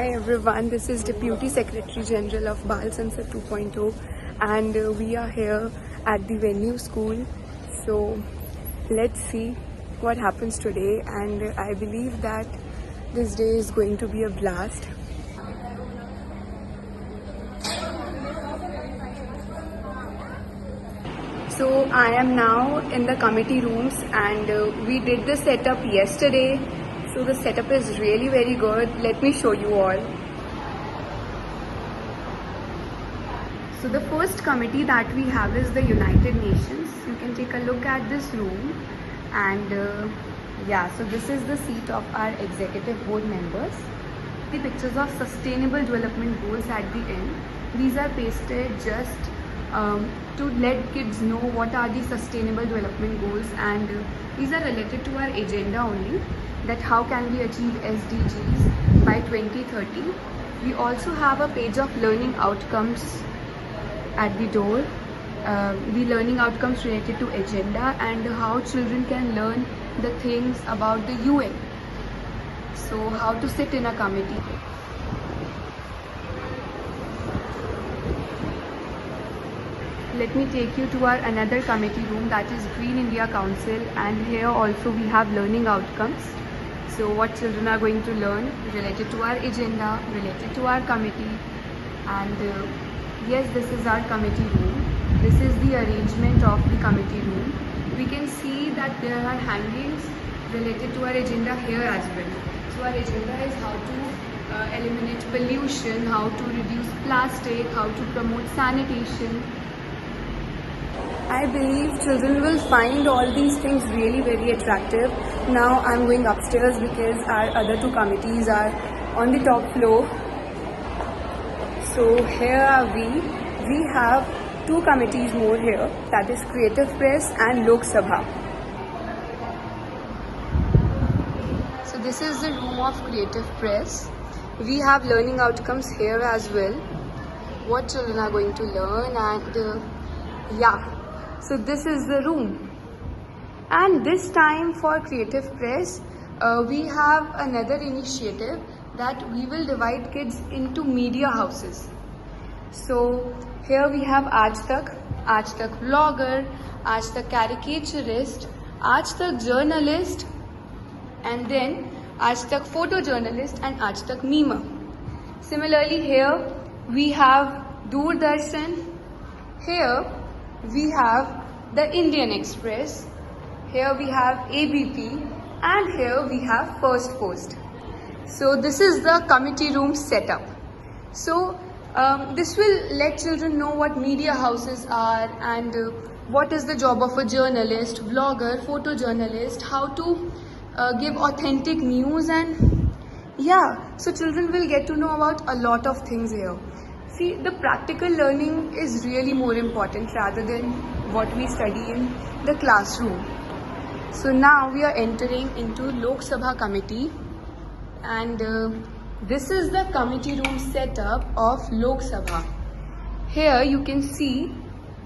Hi everyone, this is Deputy Secretary General of Bal Sansad 2.0 and we are here at the venue school. So let's see what happens today, and I believe that this day is going to be a blast. So I am now in the committee rooms, and we did the setup yesterday. So the setup is really very good. Let me show you all. So the first committee that we have is the United Nations. You can take a look at this room, and so this is the seat of our executive board members. The pictures of sustainable development goals at the end. These are pasted just to let kids know what are the sustainable development goals, and these are related to our agenda only, that how can we achieve SDGs by 2030. We also have a page of learning outcomes at the door, the learning outcomes related to agenda and how children can learn the things about the UN. So how to sit in a committee. Let me take you to our another committee room, that is Green India Council, and here also we have learning outcomes. So what children are going to learn related to our agenda, related to our committee. And yes, this is our committee room. This is the arrangement of the committee room. We can see that there are hangings related to our agenda here as well. So our agenda is how to eliminate pollution, how to reduce plastic, how to promote sanitation. I believe children will find all these things really very attractive. Now I'm going upstairs because our other two committees are on the top floor. So here are we. We have two committees more here, that is Creative Press and Lok Sabha. So this is the room of Creative Press. We have learning outcomes here as well, what children are going to learn, and so this is the room. And this time for Creative Press, we have another initiative that we will divide kids into media houses. So here we have Aaj Tak vlogger, Aaj Tak caricaturist, Aaj Tak journalist, and then Aaj Tak photojournalist and Aaj Tak memer. Similarly, here we have Doordarshan. Here we have the Indian Express. Here we have ABP, and here we have First Post. So this is the committee room setup. So this will let children know what media houses are, and what is the job of a journalist, vlogger, photojournalist, how to give authentic news, and so children will get to know about a lot of things here. See, the practical learning is really more important rather than what we study in the classroom. So now we are entering into Lok Sabha committee, and this is the committee room setup of Lok Sabha. Here you can see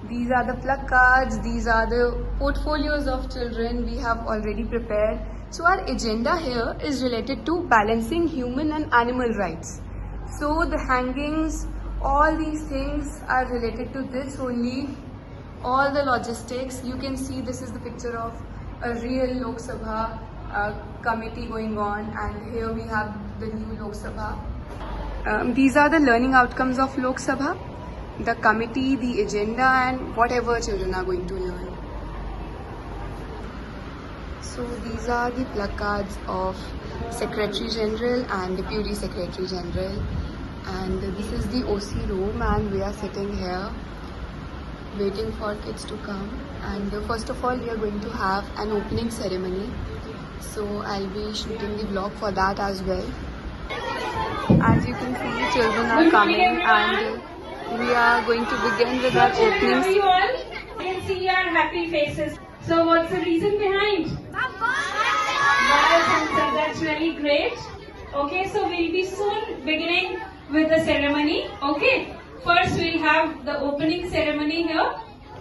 these are the placards, these are the portfolios of children we have already prepared. So our agenda here is related to balancing human and animal rights. So the hangings, all these things are related to this only. All the logistics, you can see this is the picture of a real Lok Sabha committee going on, and here we have the new Lok Sabha. These are the learning outcomes of Lok Sabha, the committee, the agenda, and whatever children are going to learn. So these are the placards of Secretary General and Deputy Secretary General. And this is the OC room, and we are sitting here waiting for kids to come. And first of all, we are going to have an opening ceremony. So I'll be shooting the vlog for that as well. As you can see, children are coming, and we are going to begin with our opening. You all can see your happy faces. So what's the reason behind? Bal Sansad, that's really great. Okay, so we'll be soon beginning with the ceremony. Okay, first we'll have the opening ceremony here.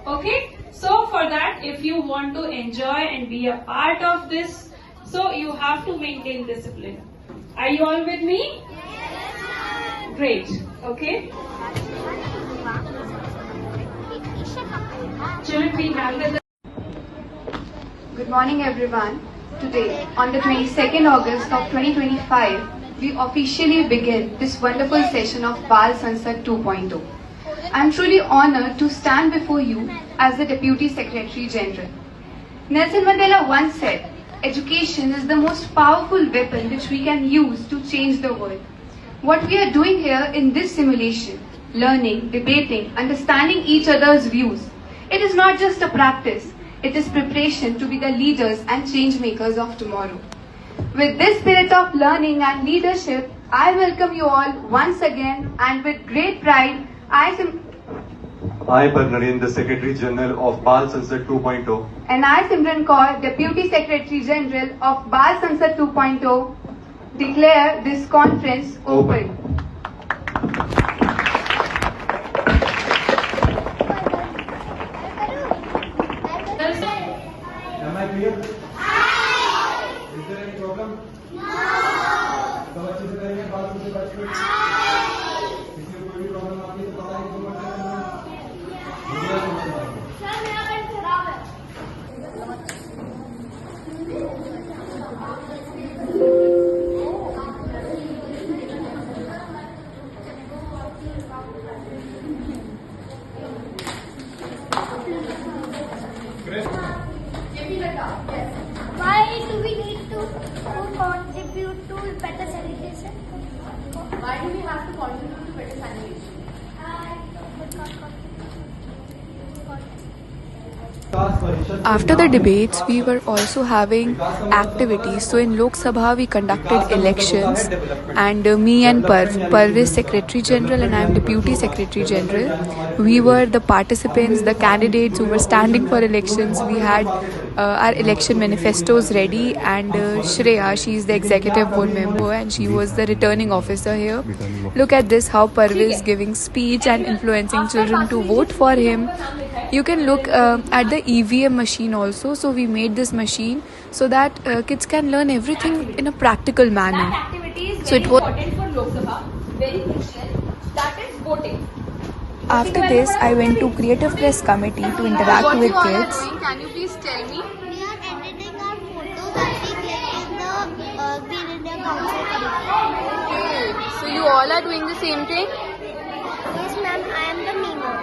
Okay, so for that, if you want to enjoy and be a part of this, so you have to maintain discipline. Are you all with me? Yes. great. Okay? Children, we have the Good morning everyone. Today, on the 22nd August of 2025, we officially begin this wonderful session of Bal Sansad 2.0. I am truly honored to stand before you as the Deputy Secretary General. Nelson Mandela once said, education is the most powerful weapon which we can use to change the world. What we are doing here in this simulation, learning, debating, understanding each other's views, it is not just a practice, it is preparation to be the leaders and change makers of tomorrow. With this spirit of learning and leadership, I welcome you all once again, and with great pride, I, Parliamentarian, the Secretary General of Bal Sansad 2.0, and I, Simran Kaur, Deputy Secretary General of Bal Sansad 2.0, declare this conference open. Am I clear? Is there any problem? तो अच्छे से करेंगे बात से बच्चे इसमें कोई भी प्रॉब्लम आती है तो बताइए तो बच्चे वीडियो सर मेरा पेट खराब है Why do we need to contribute to better sanitation? Why do we have to contribute to better sanitation? After the debates, we were also having activities. So in Lok Sabha, we conducted elections, and me and Parv is Secretary General and I am Deputy Secretary General. We were the participants, the candidates who were standing for elections. We had our election manifestos ready, and Shreya, she is the executive board member and she was the returning officer here. Look at this, how Parv is giving speech and influencing children to vote for him. You can look at the EVM machine also. So we made this machine so that kids can learn everything in a practical manner. So it was important for Lok Sabha, very crucial, that is voting. after this I went to Creative Press Committee to interact with kids. Can you please tell me? We are editing our photos that we get in the Green India Council curriculum. Okay, so you all are doing the same thing? Yes, ma'am. I am the memer.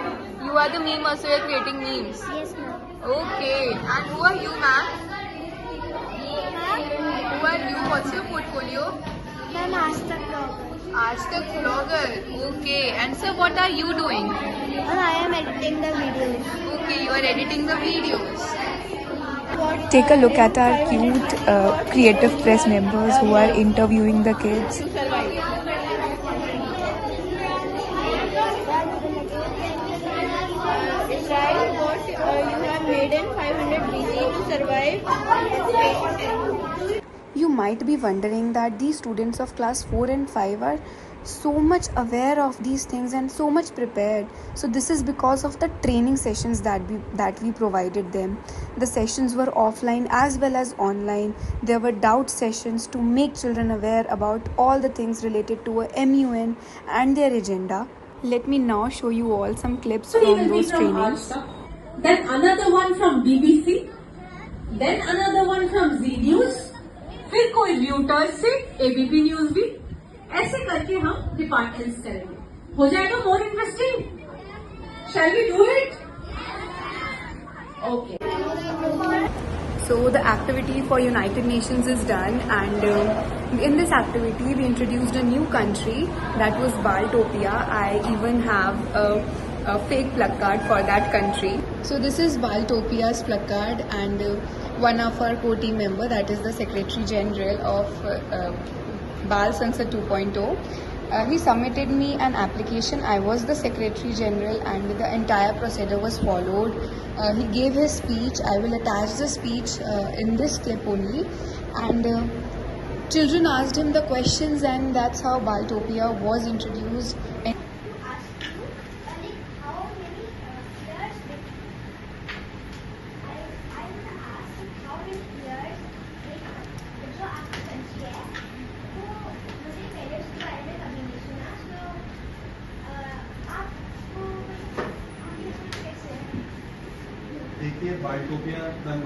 You are the memer, so you are creating memes. Yes, ma'am. Okay, and who are you, ma'am? Ma'am, Who are you? What's your portfolio? ma'am, ask the blogger. Ask the vlogger. Okay, and sir, what are you doing? And I am editing the videos. Okay, you are editing the videos. What Take a look at our cute Creative Press members who are interviewing the kids. Israel, what you have made in 500 BC to survive? You might be wondering that these students of class 4 and 5 are so much aware of these things and so much prepared. So this is because of the training sessions that we provided them. The sessions were offline as well as online. There were doubt sessions to make children aware about all the things related to a MUN and their agenda. Let me now show you all some clips from those trainings. Then another one from BBC, then another one from Z News, फिर कोई Reuters से ABP news भी, ऐसे करके हम departments करेंगे. हो जाएगा more interesting? Shall we do it? Okay. So the activity for United Nations is done, and in this activity we introduced a new country, that was Baltopia. I even have a fake placard for that country. So this is Baltopia's placard, and one of our core team member, that is the Secretary General of Bal Sansad 2.0. He submitted me an application. I was the Secretary General and the entire procedure was followed. He gave his speech. I will attach the speech in this clip only. And children asked him the questions, and that's how Baltopia was introduced. Baltopia than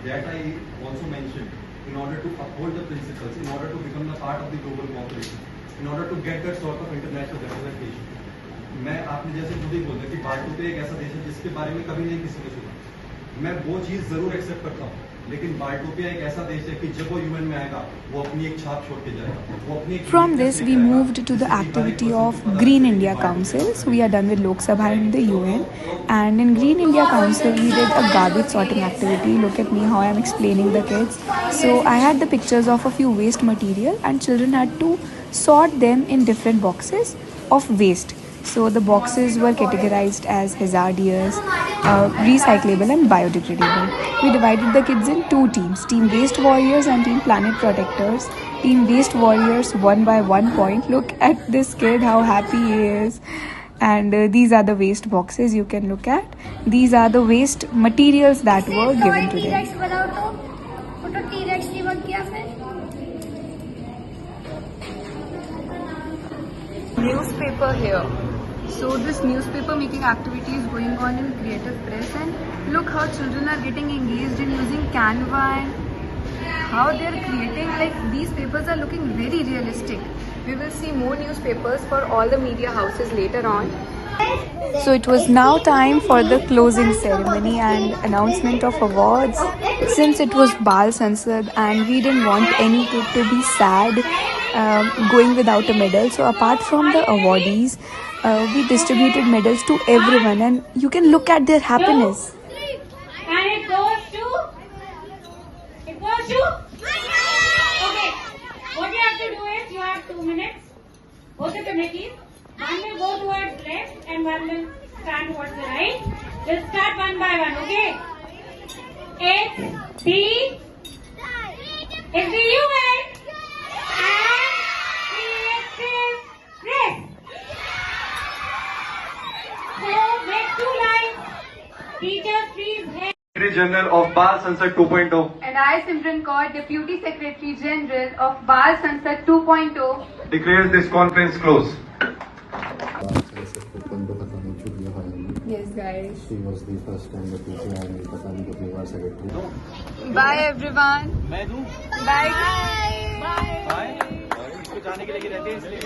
that I also mentioned, in order to uphold the principles, in order to become the part of the global cooperation, in order to get that sort of international representation. मैं आपने जैसे खुद ही बोलते कि बाल्टोपिया एक ऐसा देश है जिसके बारे में कभी नहीं किसी ने सुना. मैं वो चीज जरूर एक्सेप्ट करता हूँ, लेकिन बाल्टोपिया एक ऐसा देश है कि जब वो यूएन में आएगा वो अपनी एक छाप छोड़ के जाएगा. वो अपनी From this, we moved to the activity of Green India Council. So we are done with Lok Sabha in the UN, and in Green India Council we did a garbage sorting activity. Look at me how I am explaining the kids. So I had the pictures of a few waste material, and children had to sort them in different boxes of waste. So the boxes were categorized as hazardous, recyclable and biodegradable. We divided the kids in two teams, Team Waste Warriors and Team Planet Protectors. Team Waste Warriors won by 1 point. Look at this kid, how happy he is. And these are the waste boxes you can look at. These are the waste materials that were given to them. Newspaper here. So this newspaper making activity is going on in Creative Press, and look how children are getting engaged in using Canva and how they are creating, like these papers are looking very realistic. We will see more newspapers for all the media houses later on. So it was now time for the closing ceremony and announcement of awards. Since it was Bal Sansad and we didn't want any kid to be sad going without a medal, so apart from the awardees, we distributed medals to everyone, and you can look at their happiness. And it goes to. Okay. What you have to do is you have 2 minutes. Both the committees. One will go towards left and one will stand towards the right. We'll start one by one. Okay. It's the UN and Creative Press. So make 2 lines. Teachers, please help. Secretary General of Bal Sansad 2.0. And I, Simran Kaur, Deputy Secretary General of Bal Sansad 2.0, declares this conference closed. Yes, guys. She was the first and the teacher and the Yuva Secretary. Bye, everyone. Bye. इसको जाने के लिए रहते हैं इसलिए